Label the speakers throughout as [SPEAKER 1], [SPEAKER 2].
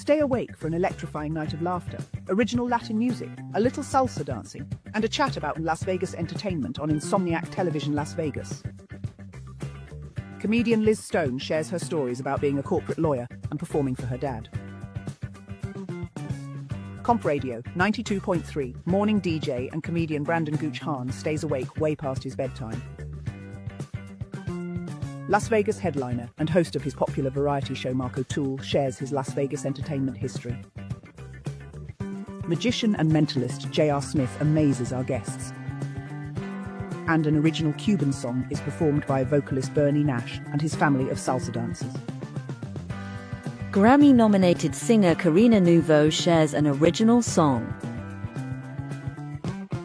[SPEAKER 1] Stay awake for an electrifying night of laughter, original Latin music, a little salsa dancing, and a chat about Las Vegas entertainment on Insomniac Television Las Vegas. Comedian Liz Stone shares her stories about being a corporate lawyer and performing for her dad. Comp Radio 92.3, morning DJ and comedian Brandon Gooch-Hahn stays awake way past his bedtime. Las Vegas headliner and host of his popular variety show Mark O'Toole shares his Las Vegas entertainment history. Magician and mentalist J.R. Smith amazes our guests. And an original Cuban song is performed by vocalist Bernie Nash and his family of salsa dancers.
[SPEAKER 2] Grammy-nominated singer Karina Nouveau shares an original song.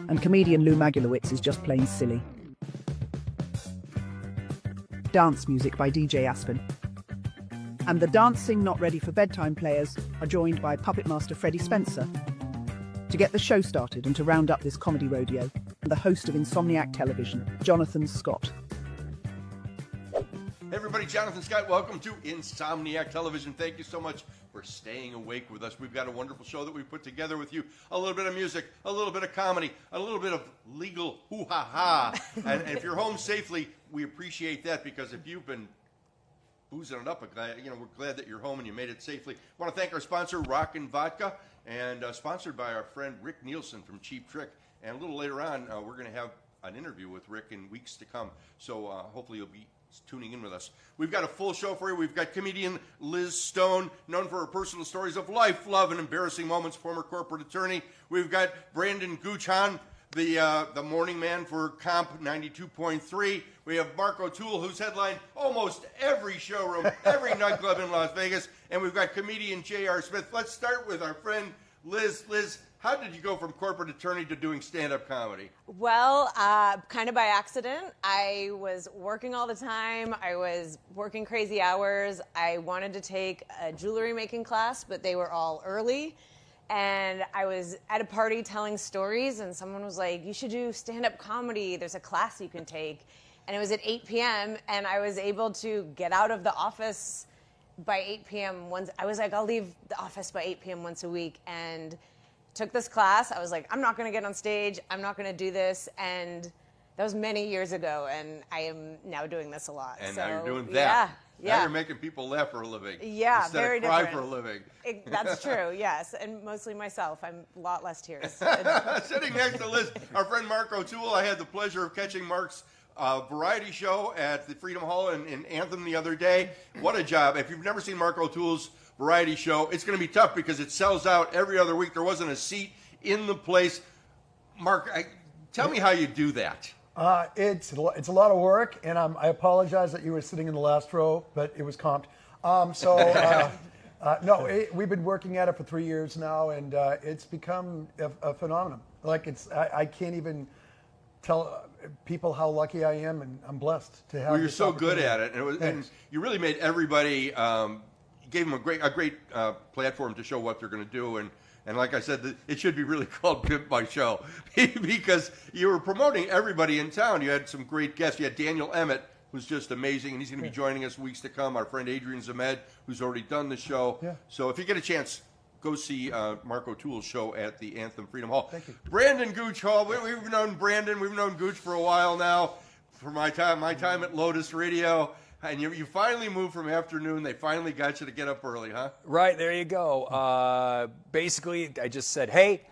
[SPEAKER 1] And comedian Lou Magulowicz is just plain silly. Dance music by DJ Aspen. And the dancing not ready for bedtime players are joined by puppet master Freddie Spencer. To get the show started and to round up this comedy rodeo, the host of Insomniac Television, Jonathan Scott.
[SPEAKER 3] Hey everybody, Jonathan Scott, welcome to Insomniac Television. Thank you so much for staying awake with us. We've got a wonderful show that we've put together with you. A little bit of music, a little bit of comedy, a little bit of legal hoo-ha-ha. And if you're home safely, we appreciate that, because if you've been boozing it up, we're glad that you're home and you made it safely. I want to thank our sponsor, Rockin' Vodka, and sponsored by our friend Rick Nielsen from Cheap Trick. And a little later on, we're going to have an interview with Rick in weeks to come. So hopefully you'll be tuning in with us. We've got a full show for you. We've got comedian Liz Stone, known for her personal stories of life, love, and embarrassing moments, former corporate attorney. We've got Brandon Gooch-Hahn, the morning man for Comp 92.3. We have Mark O'Toole, who's headlined almost every showroom, every nightclub in Las Vegas. And we've got comedian J.R. Smith. Let's start with our friend Liz. Liz, how did you go from corporate attorney to doing stand-up comedy?
[SPEAKER 4] Well, kind of by accident. I was working all the time. I was working crazy hours. I wanted to take a jewelry making class, but they were all early. And I was at a party telling stories, and someone was like, you should do stand-up comedy. There's a class you can take. And it was at 8 p.m., and I was able to get out of the office by 8 p.m. I was like, I'll leave the office by 8 p.m. once a week, and took this class. I was like, I'm not going to get on stage. I'm not going to do this. And that was many years ago, and I am now doing this a lot.
[SPEAKER 3] And
[SPEAKER 4] so,
[SPEAKER 3] now you're doing that.
[SPEAKER 4] Yeah.
[SPEAKER 3] Now you're making people laugh for a living.
[SPEAKER 4] Yeah,
[SPEAKER 3] instead
[SPEAKER 4] very
[SPEAKER 3] of cry
[SPEAKER 4] different.
[SPEAKER 3] for a living.
[SPEAKER 4] That's true, yes. And mostly myself. I'm a lot less tears.
[SPEAKER 3] Sitting next to Liz, our friend Mark O'Toole. I had the pleasure of catching Mark's variety show at the Freedom Hall in Anthem the other day. What a job. If you've never seen Mark O'Toole's variety show, it's going to be tough because it sells out every other week. There wasn't a seat in the place. Mark, tell me how you do that.
[SPEAKER 5] It's a lot of work, and I apologize that you were sitting in the last row, but it was comped. We've been working at it for 3 years now, and it's become a phenomenon. Like I can't even tell people how lucky I am, and I'm blessed to have.
[SPEAKER 3] Well, you're so good at it, and you really made everybody. Gave them a great platform to show what they're going to do, and like I said, it should be really called Pimp My Show because you were promoting everybody in town. You had some great guests. You had Daniel Emmett, who's just amazing, and he's going to be joining us weeks to come. Our friend Adrian Zamed, who's already done the show. Yeah. So if you get a chance, go see Mark O'Toole's show at the Anthem Freedom Hall.
[SPEAKER 5] Thank you.
[SPEAKER 3] Brandon Gooch-Hahn. We've known Brandon. We've known Gooch for a while now. For my time at Lotus Radio. And you finally moved from afternoon. They finally got you to get up early, huh?
[SPEAKER 6] Right, there you go. Basically, I just said, hey,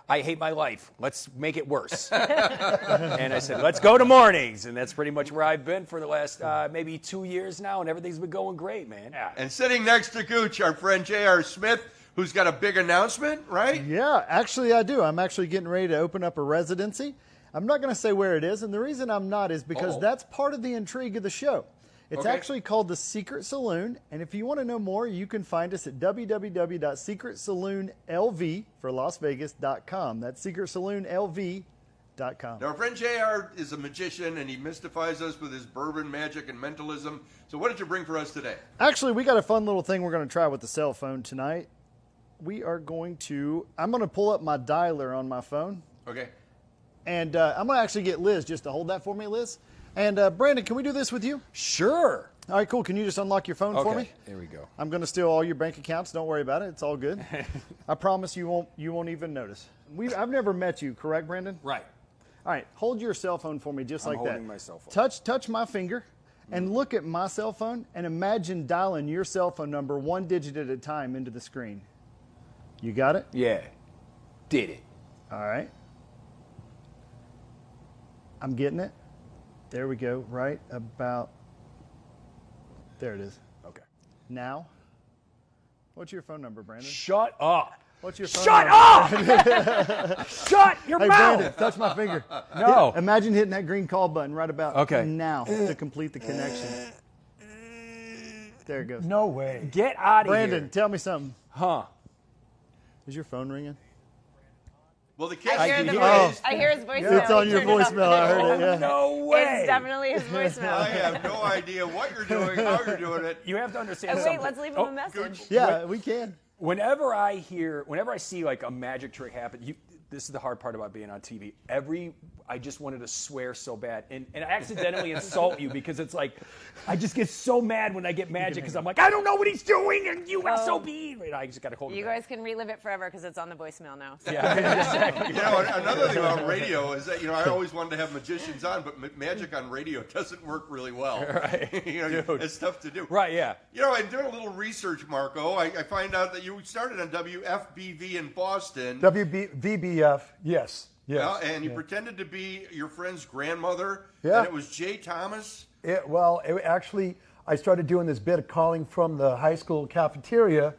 [SPEAKER 6] I hate my life. Let's make it worse. And I said, let's go to mornings. And that's pretty much where I've been for the last maybe 2 years now, and everything's been going great, man. Yeah.
[SPEAKER 3] And sitting next to Gooch, our friend J.R. Smith, who's got a big announcement, right?
[SPEAKER 7] Yeah, actually I do. I'm actually getting ready to open up a residency. I'm not going to say where it is, and the reason I'm not is because that's part of the intrigue of the show. It's actually called The Secret Saloon, and if you want to know more, you can find us at www.secretsaloonlv for LasVegas.com. That's secretsaloonlv.com.
[SPEAKER 3] Now, our friend JR is a magician, and he mystifies us with his bourbon magic and mentalism. So what did you bring for us today?
[SPEAKER 7] Actually, we got a fun little thing we're going to try with the cell phone tonight. I'm going to pull up my dialer on my phone.
[SPEAKER 3] Okay.
[SPEAKER 7] And I'm going to actually get Liz just to hold that for me, Liz. And Brandon, can we do this with you?
[SPEAKER 6] Sure.
[SPEAKER 7] All right, cool. Can you just unlock your phone for me?
[SPEAKER 6] There we go.
[SPEAKER 7] I'm going to steal all your bank accounts. Don't worry about it. It's all good. I promise you won't even notice. I've never met you, correct, Brandon?
[SPEAKER 6] Right.
[SPEAKER 7] All right, hold your cell phone for me just like that.
[SPEAKER 6] I'm holding my cell phone.
[SPEAKER 7] Touch my finger and look at my cell phone and imagine dialing your cell phone number 1 digit at a time into the screen. You got it?
[SPEAKER 6] Yeah. Did it.
[SPEAKER 7] All right. I'm getting it. There we go. Right about. There it is.
[SPEAKER 6] Okay.
[SPEAKER 7] Now, what's your phone number, Brandon?
[SPEAKER 6] Shut up.
[SPEAKER 7] What's your phone
[SPEAKER 6] Shut
[SPEAKER 7] number?
[SPEAKER 6] up! Shut your
[SPEAKER 7] Hey,
[SPEAKER 6] mouth!
[SPEAKER 7] Brandon, touch my finger.
[SPEAKER 6] No.
[SPEAKER 7] Imagine hitting that green call button right about now
[SPEAKER 6] Okay.
[SPEAKER 7] to complete the connection. There it goes.
[SPEAKER 5] No way.
[SPEAKER 6] Get out of
[SPEAKER 7] Brandon,
[SPEAKER 6] here.
[SPEAKER 7] tell me something.
[SPEAKER 6] Huh.
[SPEAKER 7] Is your phone ringing?
[SPEAKER 3] Well, the
[SPEAKER 4] I
[SPEAKER 3] catch
[SPEAKER 4] hear,
[SPEAKER 3] is
[SPEAKER 4] I hear his voicemail.
[SPEAKER 7] It's on
[SPEAKER 4] He
[SPEAKER 7] your
[SPEAKER 4] turned it off.
[SPEAKER 7] voicemail. I heard it, yeah.
[SPEAKER 6] No way.
[SPEAKER 4] It's definitely his
[SPEAKER 3] I
[SPEAKER 4] voicemail.
[SPEAKER 3] have no idea what you're doing, how you're doing it.
[SPEAKER 6] You have to understand
[SPEAKER 4] Oh,
[SPEAKER 6] something.
[SPEAKER 4] wait, let's leave him a message.
[SPEAKER 7] Yeah, we can.
[SPEAKER 6] Whenever I see like a magic trick happen, this is the hard part about being on TV. I just wanted to swear so bad, and I accidentally insult you because it's like, I just get so mad when I get magic because I'm like, I don't know what he's doing, and you SOB. And I just got to hold it
[SPEAKER 4] You
[SPEAKER 6] back.
[SPEAKER 4] guys can relive it forever because it's on the voicemail now. So.
[SPEAKER 6] Yeah.
[SPEAKER 3] You know, another thing about radio is that, I always wanted to have magicians on, but magic on radio doesn't work really well.
[SPEAKER 6] Right. Dude.
[SPEAKER 3] It's tough to do.
[SPEAKER 6] Right, yeah.
[SPEAKER 3] And doing a little research, Marco, I find out that you started on WFBV in Boston.
[SPEAKER 5] WVBF, yes.
[SPEAKER 3] And you pretended to be your friend's grandmother.
[SPEAKER 5] Yeah.
[SPEAKER 3] And it was Jay Thomas.
[SPEAKER 5] Actually, I started doing this bit of calling from the high school cafeteria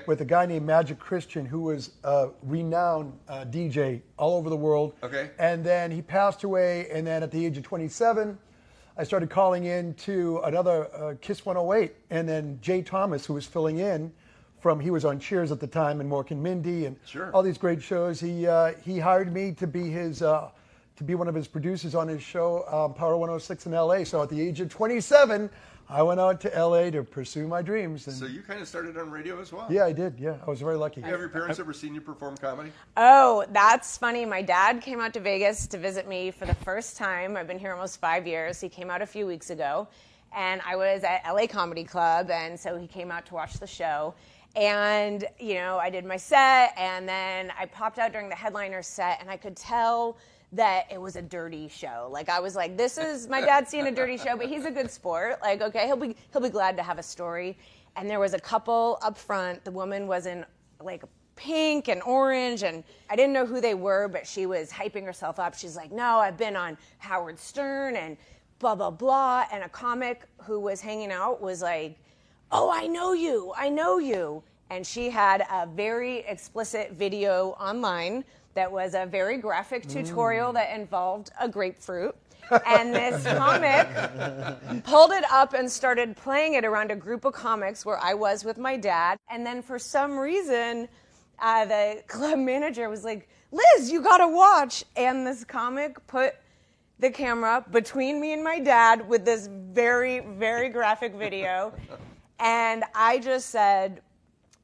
[SPEAKER 5] with a guy named Magic Christian, who was a renowned DJ all over the world.
[SPEAKER 3] Okay.
[SPEAKER 5] And then he passed away, and then at the age of 27, I started calling in to another Kiss 108, and then Jay Thomas, who was filling in he was on Cheers at the time, and Mork and Mindy, and all these great shows. He hired me to be one of his producers on his show, Power 106 in LA. So at the age of 27, I went out to LA to pursue my dreams. And
[SPEAKER 3] So you kind of started on radio as well.
[SPEAKER 5] yeah, I did. Yeah, I was very lucky.
[SPEAKER 3] Have your parents ever seen you perform comedy?
[SPEAKER 4] Oh, that's funny. My dad came out to Vegas to visit me for the first time. I've been here almost 5 years. He came out a few weeks ago, and I was at LA Comedy Club, and so he came out to watch the show. And, I did my set, and then I popped out during the headliner set, and I could tell that it was a dirty show. Like, I was like, this is, my dad's seeing a dirty show, but he's a good sport. Like, okay, he'll be glad to have a story. And there was a couple up front. The woman was in, like, pink and orange, and I didn't know who they were, but she was hyping herself up. She's like, no, I've been on Howard Stern, and blah, blah, blah. And a comic who was hanging out was like, oh, I know you. And she had a very explicit video online that was a very graphic tutorial that involved a grapefruit. And this comic pulled it up and started playing it around a group of comics where I was with my dad. And then for some reason, the club manager was like, Liz, you gotta watch. And this comic put the camera between me and my dad with this very, very graphic video. And I just said,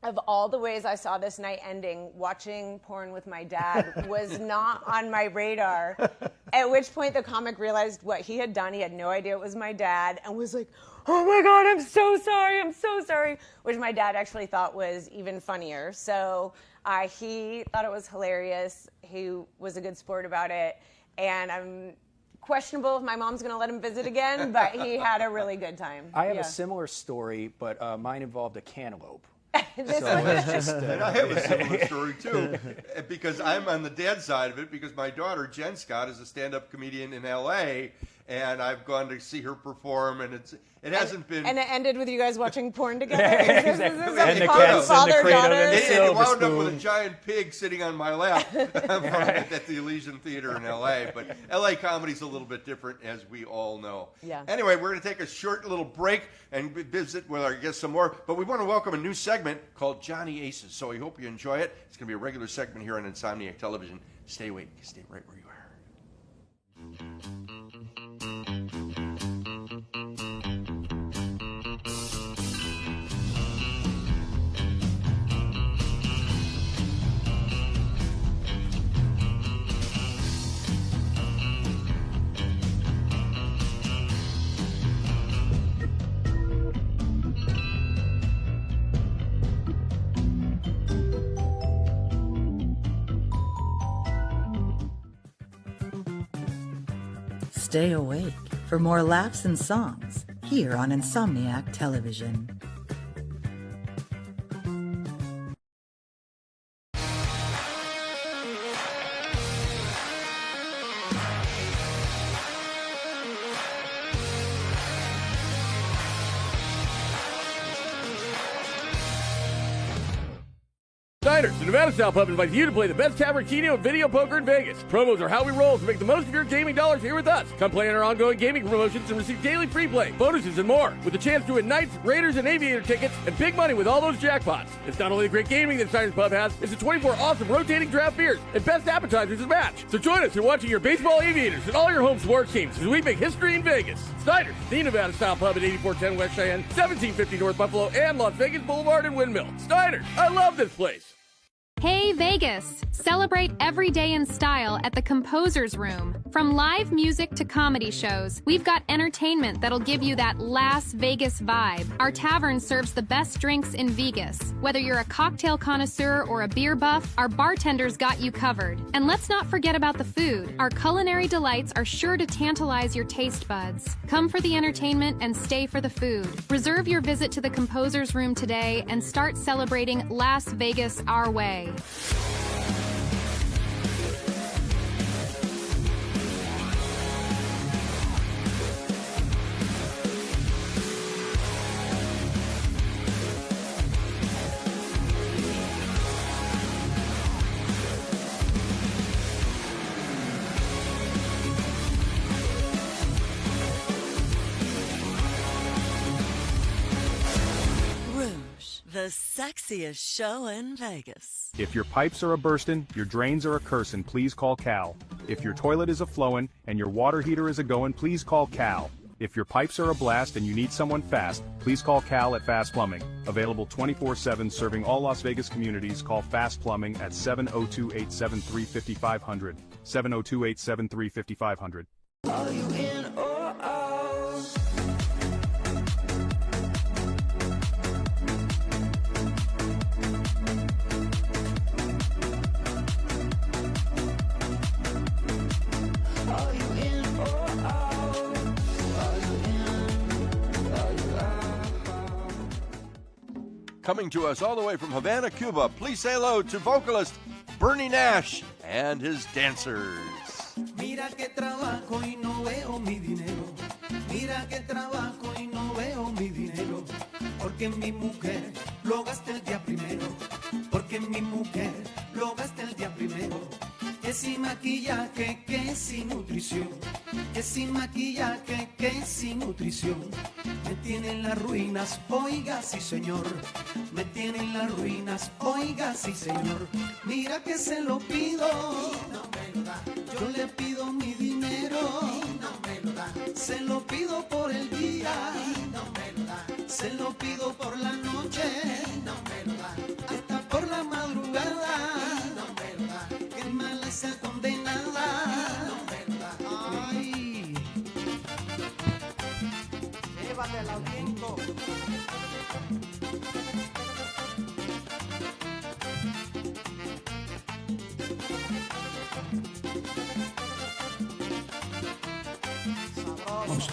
[SPEAKER 4] of all the ways I saw this night ending, watching porn with my dad was not on my radar. At which point the comic realized what he had done. He had no idea it was my dad and was like, oh my God, I'm so sorry, which my dad actually thought was even funnier. So he thought it was hilarious. He was a good sport about it. And I'm questionable if my mom's going to let him visit again, but he had a really good time.
[SPEAKER 6] I have a similar story, but mine involved a cantaloupe.
[SPEAKER 4] This
[SPEAKER 6] So
[SPEAKER 4] one-
[SPEAKER 6] it's just,
[SPEAKER 3] And I have a similar story too, because I'm on the dad side of it, because my daughter, Jen Scott, is a stand-up comedian in LA, and I've gone to see her perform, and it hasn't been...
[SPEAKER 4] And it ended with you guys watching porn together?
[SPEAKER 6] Exactly.
[SPEAKER 4] This is
[SPEAKER 6] And
[SPEAKER 4] a
[SPEAKER 6] the
[SPEAKER 4] fun
[SPEAKER 6] cat's in the
[SPEAKER 4] father-daughter.
[SPEAKER 6] cradle and the
[SPEAKER 3] It
[SPEAKER 6] silver
[SPEAKER 3] wound up with
[SPEAKER 6] spoon.
[SPEAKER 3] a giant pig sitting on my lap at the Elysian Theater in LA. But LA comedy's a little bit different, as we all know.
[SPEAKER 4] Yeah.
[SPEAKER 3] Anyway, we're going to take a short little break and visit with our guests some more. But we want to welcome a new segment called Johnny Aces. So I hope you enjoy it. It's going to be a regular segment here on Insomniac Television. Stay awake. Stay right where you are.
[SPEAKER 8] stay awake for more laughs and songs here on Insomniac Television.
[SPEAKER 9] Diners, the Nevada Style Pub invites you to play the best tavern, keno, and video poker in Vegas. Promos are how we roll, so make the most of your gaming dollars here with us. Come play in our ongoing gaming promotions and receive daily free play, bonuses, and more, with a chance to win Knights, Raiders, and Aviator tickets, and big money with all those jackpots. It's not only the great gaming that Diners Pub has, it's the 24 awesome rotating draft beers and best appetizers to match. So join us in watching your baseball Aviators and all your home sports teams as we make history in Vegas. Diners, the Nevada Style Pub at 8410 West Cheyenne, 1750 North Buffalo, and Las Vegas Boulevard and Windmill. Diners, I love this place.
[SPEAKER 10] Hey Vegas! Celebrate every day in style at the Composer's Room. From live music to comedy shows, we've got entertainment that'll give you that Las Vegas vibe. Our tavern serves the best drinks in Vegas. Whether you're a cocktail connoisseur or a beer buff, our bartenders got you covered. And let's not forget about the food. Our culinary delights are sure to tantalize your taste buds. Come for the entertainment and stay for the food. Reserve your visit to the Composer's Room today and start celebrating Las Vegas our way.
[SPEAKER 8] The sexiest show in Vegas.
[SPEAKER 11] If your pipes are a-burstin', your drains are a-cursin', please call Cal. If your toilet is a-flowin' and your water heater is a-goin', please call Cal. If your pipes are a-blast and you need someone fast, please call Cal at Fast Plumbing. Available 24/7, serving all Las Vegas communities. Call Fast Plumbing at 702-873-5500. 702-873-5500.
[SPEAKER 12] Are you in or out?
[SPEAKER 3] Coming to us all the way from Havana, Cuba, please say hello to vocalist Bernie Nash and his dancers.
[SPEAKER 12] Mira que trabajo y no veo mi dinero. Mira que trabajo y no veo mi dinero. Porque mi mujer lo gasta el día primero. Porque mi mujer lo gasta el día primero. Que sin maquillaje, que sin nutrición. Que sin maquillaje, que sin nutrición. Me tienen las ruinas, oiga sí señor. Me tienen las ruinas, oiga sí señor. Mira que se lo pido, no me lo da. Yo le pido mi dinero, no me lo da. Se lo pido por el día, no me lo da. Se lo pido por la noche, no me lo da. Hasta por la madrugada, no me lo da. Que mala esa condenada, no me lo da. Ay, llévate el aliento.
[SPEAKER 5] Sabroso.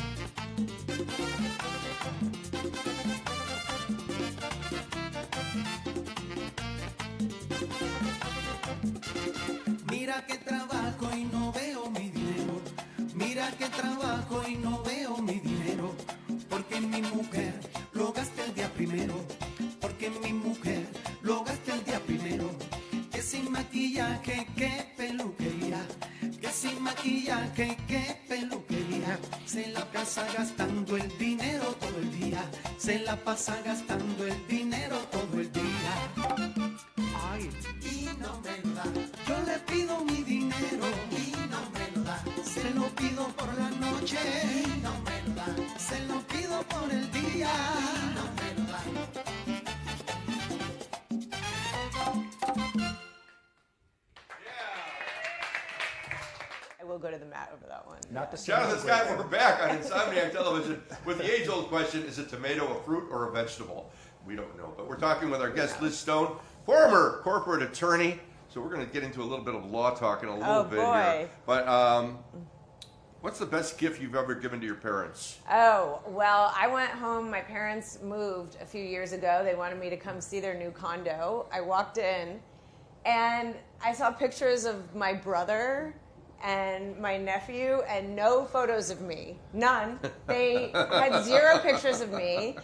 [SPEAKER 12] Mira que trabajo y no veo mi dinero. Mira que trabajo y no veo mi dinero. Porque mi mujer lo gasta el día primero. Porque mi mujer lo gasta el día primero. Que sin maquillaje, que peluquería. Que sin maquillaje, que peluquería. Se la pasa gastando el dinero todo el día. Se la pasa gastando el dinero todo el día. Ay, y no me lo da. Yo le pido mi dinero y no me lo da. Se lo pido por la noche y no me lo da. Se lo pido por el día y no me lo da.
[SPEAKER 4] I will go to the mat over that one.
[SPEAKER 6] Not the
[SPEAKER 3] Jonathan Scott, we're back on Insomniac Television with the age-old question, is a tomato a fruit or a vegetable? We don't know, but we're talking with our guest, Liz Stone, former corporate attorney. So we're going to get into a little bit of law talk in a little bit here. But What's the best gift you've ever given to your parents?
[SPEAKER 4] Oh, well, I went home. My parents moved a few years ago. They wanted me to come see their new condo. I walked in, and I saw pictures of my brother and my nephew, and no photos of me. None. They had 0 pictures of me.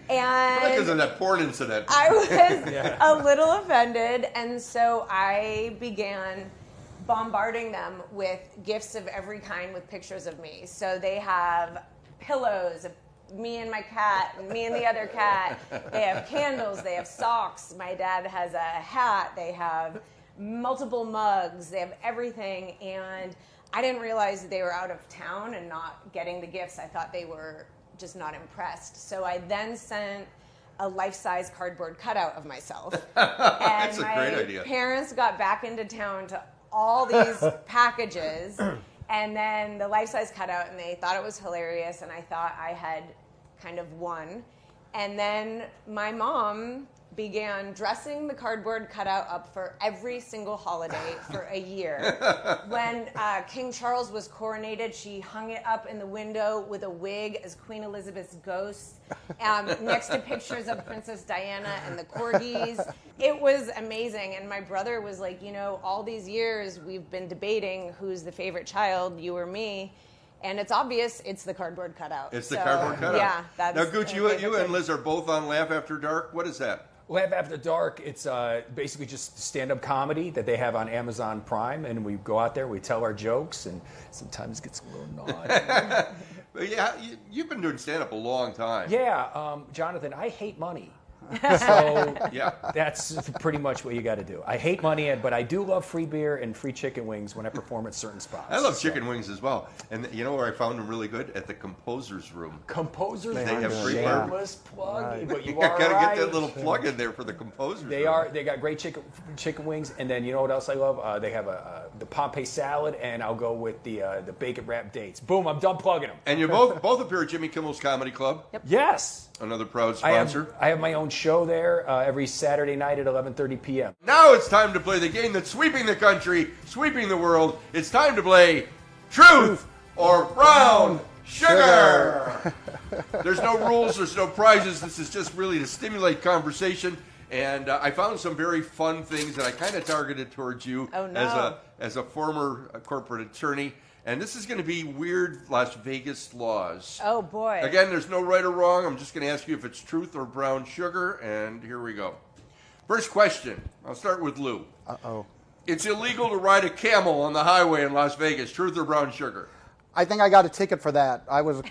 [SPEAKER 4] And
[SPEAKER 3] Because of that porn incident.
[SPEAKER 4] I was a little offended, and so I began bombarding them with gifts of every kind with pictures of me. So they have pillows of me and my cat, and me and the other cat. They have candles, they have socks. My dad has a hat. They have multiple mugs. They have everything. And I didn't realize they were out of town and not getting the gifts. I thought they were just not impressed. So I then sent a life-size cardboard cutout of myself.
[SPEAKER 3] That's a great idea.
[SPEAKER 4] My parents got back into town to all these packages, and then the life-size cutout, and they thought it was hilarious, and I thought I had kind of won. And then my mom began dressing the cardboard cutout up for every single holiday for a year. When King Charles was coronated, she hung it up in the window with a wig as Queen Elizabeth's ghost, next to pictures of Princess Diana and the corgis. It was amazing. And my brother was like, you know, all these years we've been debating who's the favorite child, you or me. And it's obvious it's the cardboard cutout.
[SPEAKER 3] It's the cardboard cutout.
[SPEAKER 4] Yeah. That's
[SPEAKER 3] now, Gooch, you and Liz are both on Laugh After Dark. What is that?
[SPEAKER 6] Laugh After Dark, it's basically just stand-up comedy that they have on Amazon Prime, and we go out there, we tell our jokes, and sometimes it gets a little naughty.
[SPEAKER 3] But yeah, you've been doing stand-up a long time.
[SPEAKER 6] Yeah, Jonathan, I hate money. So
[SPEAKER 3] yeah,
[SPEAKER 6] that's pretty much what you got to do. I hate money, but I do love free beer and free chicken wings when I perform at certain spots.
[SPEAKER 3] I love chicken wings as well. And you know where I found them really good? At the Composer's Room.
[SPEAKER 6] Composer's
[SPEAKER 3] They
[SPEAKER 6] Room.
[SPEAKER 3] have free
[SPEAKER 6] Shameless plug,
[SPEAKER 3] Right.
[SPEAKER 6] but you
[SPEAKER 3] Yeah,
[SPEAKER 6] are
[SPEAKER 3] gotta
[SPEAKER 6] right.
[SPEAKER 3] get that little plug in there for the Composer's
[SPEAKER 6] They
[SPEAKER 3] Room.
[SPEAKER 6] They got great chicken wings, and then you know what else I love? They have the Pompeii salad, and I'll go with the bacon wrapped dates. Boom! I'm done plugging them.
[SPEAKER 3] And you both appear at Jimmy Kimmel's Comedy Club.
[SPEAKER 6] Yep. Yes.
[SPEAKER 3] Another proud sponsor.
[SPEAKER 6] I have my own show there every Saturday night at 11:30 p.m.
[SPEAKER 3] Now it's time to play the game that's sweeping the country, sweeping the world. It's time to play Truth or Brown Sugar. There's no rules, there's no prizes. This is just really to stimulate conversation. And I found some very fun things that I kind of targeted towards you as a former corporate attorney. And this is going to be weird Las Vegas laws.
[SPEAKER 4] Oh, boy.
[SPEAKER 3] Again, there's no right or wrong. I'm just going to ask you if it's truth or brown sugar, and here we go. First question. I'll start with Lou.
[SPEAKER 13] Uh-oh.
[SPEAKER 3] It's illegal to ride a camel on the highway in Las Vegas. Truth or brown sugar?
[SPEAKER 13] I think I got a ticket for that. I was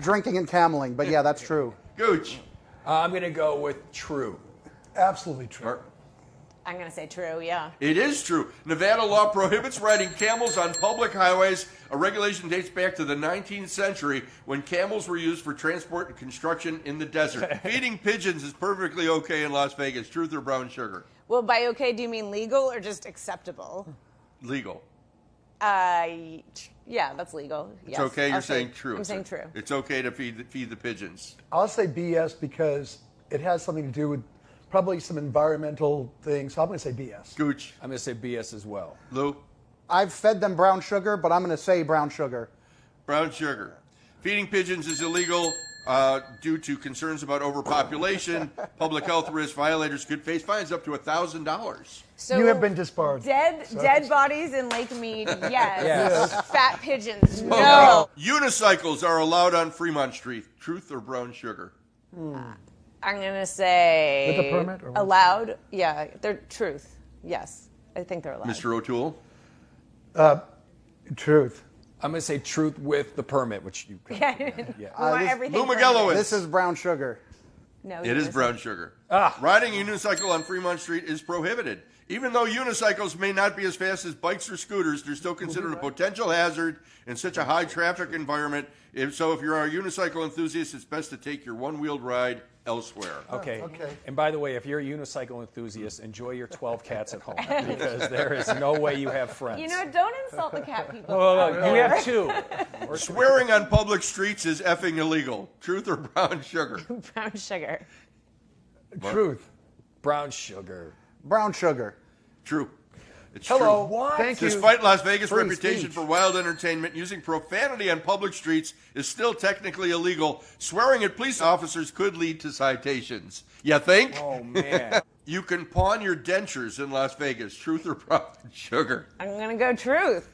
[SPEAKER 13] drinking and cameling, but yeah, that's true.
[SPEAKER 3] Gooch.
[SPEAKER 6] I'm going to go with true.
[SPEAKER 5] Absolutely true.
[SPEAKER 4] I'm going to say true, yeah.
[SPEAKER 3] It is true. Nevada law prohibits riding camels on public highways. A regulation dates back to the 19th century when camels were used for transport and construction in the desert. Feeding pigeons is perfectly okay in Las Vegas. Truth or brown sugar?
[SPEAKER 4] Well, by okay, do you mean legal or just acceptable?
[SPEAKER 3] Legal.
[SPEAKER 4] Yeah, that's legal. Yes.
[SPEAKER 3] It's okay. You're
[SPEAKER 4] I'll
[SPEAKER 3] saying true.
[SPEAKER 4] I'm saying true.
[SPEAKER 3] It's okay to feed the pigeons.
[SPEAKER 5] I'll say BS because it has something to do with probably some environmental things. So I'm going to say BS.
[SPEAKER 3] Gooch.
[SPEAKER 6] I'm going to say BS as well.
[SPEAKER 3] Lou.
[SPEAKER 13] I've fed them brown sugar, but I'm going to say brown sugar.
[SPEAKER 3] Brown sugar. Feeding pigeons is illegal due to concerns about overpopulation, public health risk. Violators could face fines up to $1,000.
[SPEAKER 4] So
[SPEAKER 5] you have been disbarred.
[SPEAKER 4] Dead bodies in Lake Mead, yes.
[SPEAKER 3] Yes.
[SPEAKER 4] Fat pigeons, no.
[SPEAKER 3] Unicycles are allowed on Fremont Street. Truth or brown sugar?
[SPEAKER 4] I'm going to say
[SPEAKER 5] With a permit or what?
[SPEAKER 4] allowed. Yeah, they're truth. Yes, I think they're allowed.
[SPEAKER 3] Mr. O'Toole?
[SPEAKER 5] Truth.
[SPEAKER 6] I'm going to say truth with the permit, which you can.
[SPEAKER 3] Lou Miguelowitz.
[SPEAKER 13] This is brown sugar.
[SPEAKER 4] No,
[SPEAKER 3] It is brown sugar.
[SPEAKER 6] Ah.
[SPEAKER 3] Riding a unicycle on Fremont Street is prohibited. Even though unicycles may not be as fast as bikes or scooters, they're still considered a potential hazard in such a high traffic environment. If you're a unicycle enthusiast, it's best to take your one-wheeled ride elsewhere.
[SPEAKER 6] Okay. And by the way, if you're a unicycle enthusiast, enjoy your 12 cats at home because there is no way you have friends.
[SPEAKER 4] You know, don't insult the cat people.
[SPEAKER 6] You have two.
[SPEAKER 3] Swearing on public streets is effing illegal. Truth or brown sugar?
[SPEAKER 4] Brown sugar.
[SPEAKER 5] Truth.
[SPEAKER 6] Brown sugar.
[SPEAKER 13] Brown sugar.
[SPEAKER 3] True. It's
[SPEAKER 5] Hello.
[SPEAKER 3] true.
[SPEAKER 5] What? Thank you.
[SPEAKER 3] Despite Las Vegas'
[SPEAKER 5] Free
[SPEAKER 3] reputation
[SPEAKER 5] speech.
[SPEAKER 3] for wild entertainment, using profanity on public streets is still technically illegal. Swearing at police officers could lead to citations. You think?
[SPEAKER 6] Oh, man.
[SPEAKER 3] You can pawn your dentures in Las Vegas. Truth or profit? Sugar.
[SPEAKER 4] I'm going to go truth.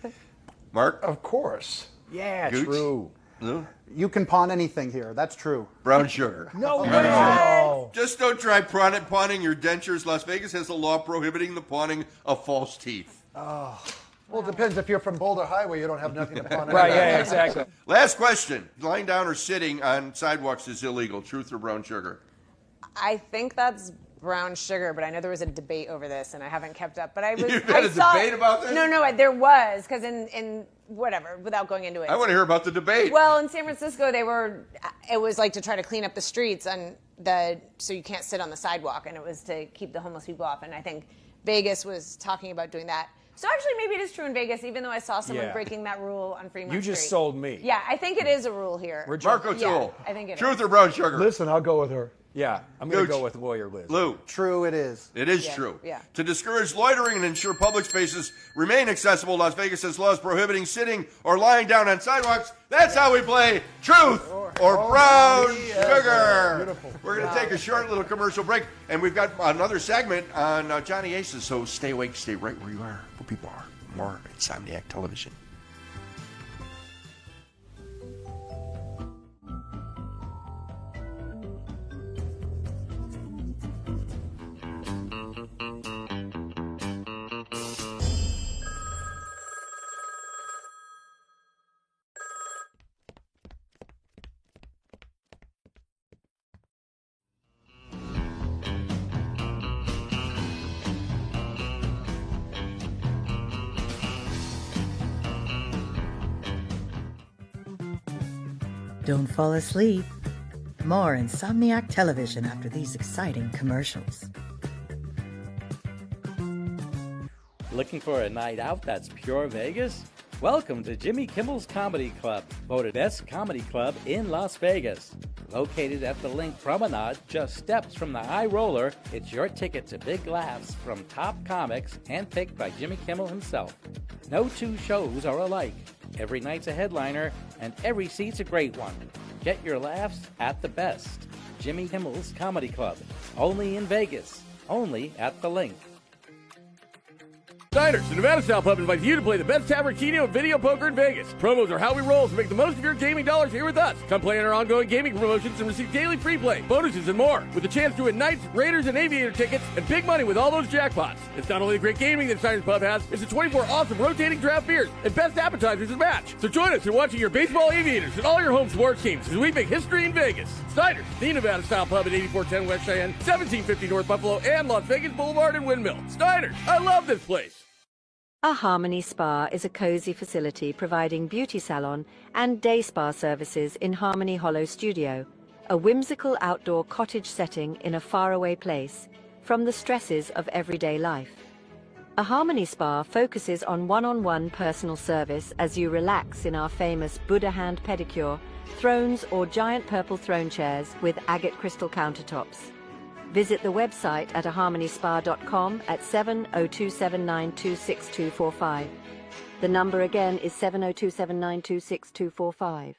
[SPEAKER 3] Mark?
[SPEAKER 5] Of course.
[SPEAKER 6] Yeah,
[SPEAKER 3] Gooch?
[SPEAKER 6] true.
[SPEAKER 3] No?
[SPEAKER 13] You can pawn anything here. That's true.
[SPEAKER 3] Brown sugar.
[SPEAKER 6] No way.
[SPEAKER 5] Oh.
[SPEAKER 3] Just don't try pawning your dentures. Las Vegas has a law prohibiting the pawning of false teeth.
[SPEAKER 5] Oh. Well, it depends. If you're from Boulder Highway, you don't have nothing to pawn.
[SPEAKER 6] Right, yeah, exactly.
[SPEAKER 3] Last question. Lying down or sitting on sidewalks is illegal. Truth or brown sugar?
[SPEAKER 4] I think that's brown sugar, but I know there was a debate over this, and I haven't kept up. But I was.
[SPEAKER 3] You've had a debate about this?
[SPEAKER 4] No, there was, because in whatever, without going into it.
[SPEAKER 3] I want to hear about the debate.
[SPEAKER 4] Well, in San Francisco, it was like to try to clean up the streets so you can't sit on the sidewalk, and it was to keep the homeless people off. And I think Vegas was talking about doing that. So actually, maybe it is true in Vegas, even though I saw someone breaking that rule on Fremont
[SPEAKER 6] You just
[SPEAKER 4] Street.
[SPEAKER 6] sold me.
[SPEAKER 4] Yeah, I think it is a rule here.
[SPEAKER 3] Mark O'Toole.
[SPEAKER 4] Yeah, I think it
[SPEAKER 3] Truth
[SPEAKER 4] is.
[SPEAKER 3] or brown sugar?
[SPEAKER 5] Listen, I'll go with her.
[SPEAKER 6] Yeah, I'm going to
[SPEAKER 3] Gooch.
[SPEAKER 6] go with lawyer Liz.
[SPEAKER 3] Lou.
[SPEAKER 13] True it is.
[SPEAKER 3] It is
[SPEAKER 4] Yeah,
[SPEAKER 3] true.
[SPEAKER 4] yeah.
[SPEAKER 3] To discourage loitering and ensure public spaces remain accessible, Las Vegas has laws prohibiting sitting or lying down on sidewalks. That's how we play Truth or Brown Sugar.
[SPEAKER 5] Beautiful.
[SPEAKER 3] We're going to take a short little commercial break, and we've got another segment on Johnny Aces, so stay awake, stay right where you are, where people are. More Insomniac Television.
[SPEAKER 8] Don't fall asleep. More Insomniac Television after these exciting commercials.
[SPEAKER 14] Looking for a night out that's pure Vegas? Welcome to Jimmy Kimmel's Comedy Club, voted best comedy club in Las Vegas. Located at the Link Promenade, just steps from the High Roller, it's your ticket to big laughs from top comics handpicked by Jimmy Kimmel himself. No two shows are alike. Every night's a headliner, and every seat's a great one. Get your laughs at the best. Jimmy Kimmel's Comedy Club. Only in Vegas. Only at the Link.
[SPEAKER 9] Diners, the Nevada-style pub invites you to play the best tavern, keno, and video poker in Vegas. Promos are how we roll, so make the most of your gaming dollars here with us. Come play in our ongoing gaming promotions and receive daily free play, bonuses, and more, with a chance to win Knights, Raiders, and Aviator tickets, and big money with all those jackpots. It's not only the great gaming that Diners Pub has, it's the 24 awesome rotating draft beers and best appetizers to match. So join us in watching your baseball Aviators and all your home sports teams as we make history in Vegas. Diners, the Nevada-style pub at 8410 West Cheyenne, 1750 North Buffalo, and Las Vegas Boulevard and Windmill. Diners, I love this place.
[SPEAKER 2] A Harmony Spa is a cozy facility providing beauty salon and day spa services in Harmony Hollow Studio, a whimsical outdoor cottage setting in a faraway place from the stresses of everyday life. A Harmony Spa focuses on one-on-one personal service as you relax in our famous Buddha hand pedicure, thrones or giant purple throne chairs with agate crystal countertops. Visit the website at aharmonyspa.com at 702-792-6245. The number again is 702-792-6245.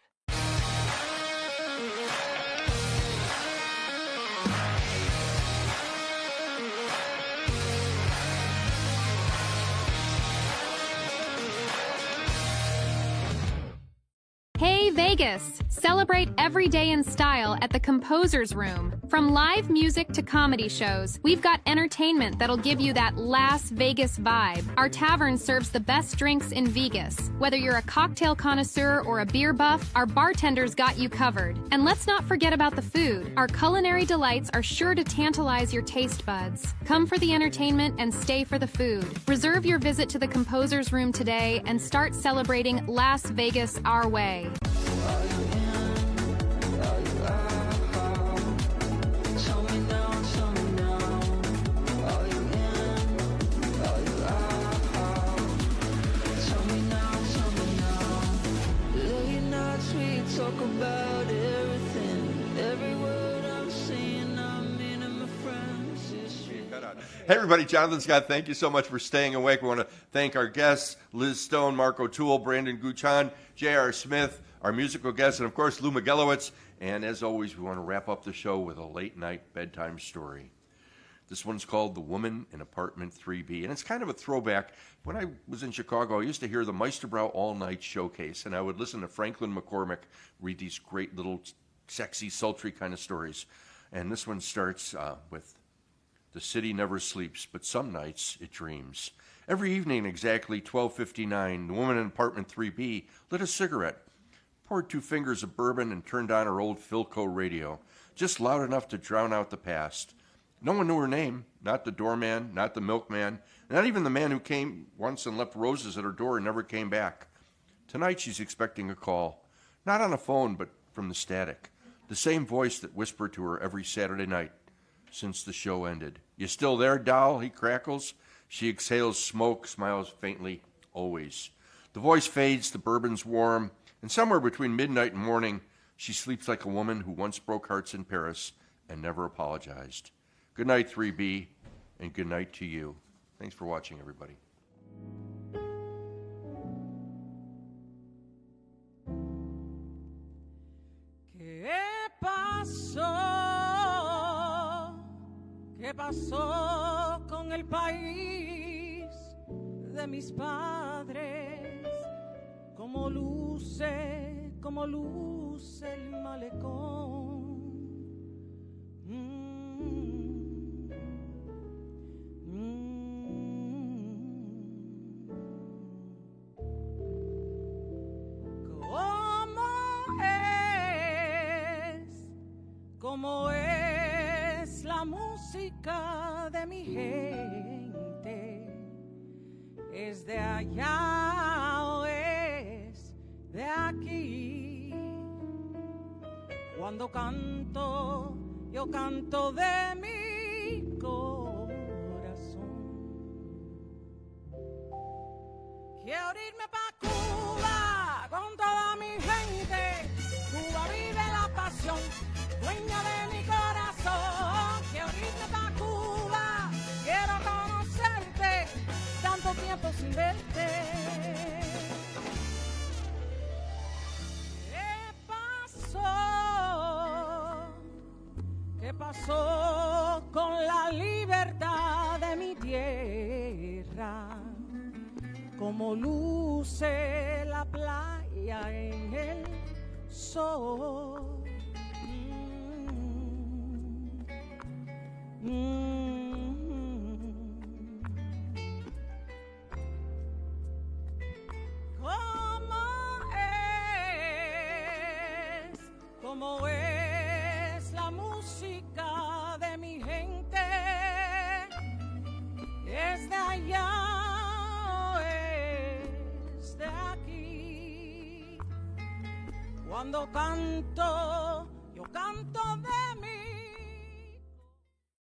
[SPEAKER 10] Hey Vegas! Celebrate every day in style at the Composer's Room. From live music to comedy shows, we've got entertainment that'll give you that Las Vegas vibe. Our tavern serves the best drinks in Vegas. Whether you're a cocktail connoisseur or a beer buff, our bartenders got you covered. And let's not forget about the food. Our culinary delights are sure to tantalize your taste buds. Come for the entertainment and stay for the food. Reserve your visit to the Composer's Room today and start celebrating Las Vegas our way.
[SPEAKER 12] Talk about everything, every word I'm saying, I mean, and my friends.
[SPEAKER 3] Hey, everybody, Jonathan Scott, thank you so much for staying awake. We want to thank our guests, Liz Stone, Mark O'Toole, Brandon Gooch-Hahn, J.R. Smith, our musical guests, and, of course, Lou Migelowitz. And, as always, we want to wrap up the show with a late-night bedtime story. This one's called The Woman in Apartment 3B, and it's kind of a throwback. When I was in Chicago, I used to hear the Meisterbrow All-Night Showcase, and I would listen to Franklin McCormick read these great little sexy, sultry kind of stories. And this one starts with, "The city never sleeps, but some nights it dreams. Every evening, exactly 12:59, the woman in apartment 3B lit a cigarette, poured 2 fingers of bourbon, and turned on her old Philco radio, just loud enough to drown out the past. No one knew her name, not the doorman, not the milkman, not even the man who came once and left roses at her door and never came back. Tonight she's expecting a call, not on a phone, but from the static, the same voice that whispered to her every Saturday night since the show ended. 'You still there, doll?' he crackles. She exhales smoke, smiles faintly, always. The voice fades, the bourbon's warm, and somewhere between midnight and morning, she sleeps like a woman who once broke hearts in Paris and never apologized. Good night, 3B, and good night to you." Thanks for watching, everybody.
[SPEAKER 15] ¿Qué pasó con el país de mis padres? Como luce el malecón. ¿Cómo es la música de mi gente? ¿Es de allá o es de aquí? Cuando canto, yo canto de mi corazón. Quiero irme pa' Cuba con toda mi gente. Cuba vive la pasión, dueña de mi corazón. Quiero irme pa' Cuba, quiero conocerte, tanto tiempo sin verte. ¿Qué pasó con la libertad de mi tierra? Como luce la playa en el sol. ¿Cómo es la música de mi gente? ¿Es de allá o es de aquí? Cuando canto, yo canto de mi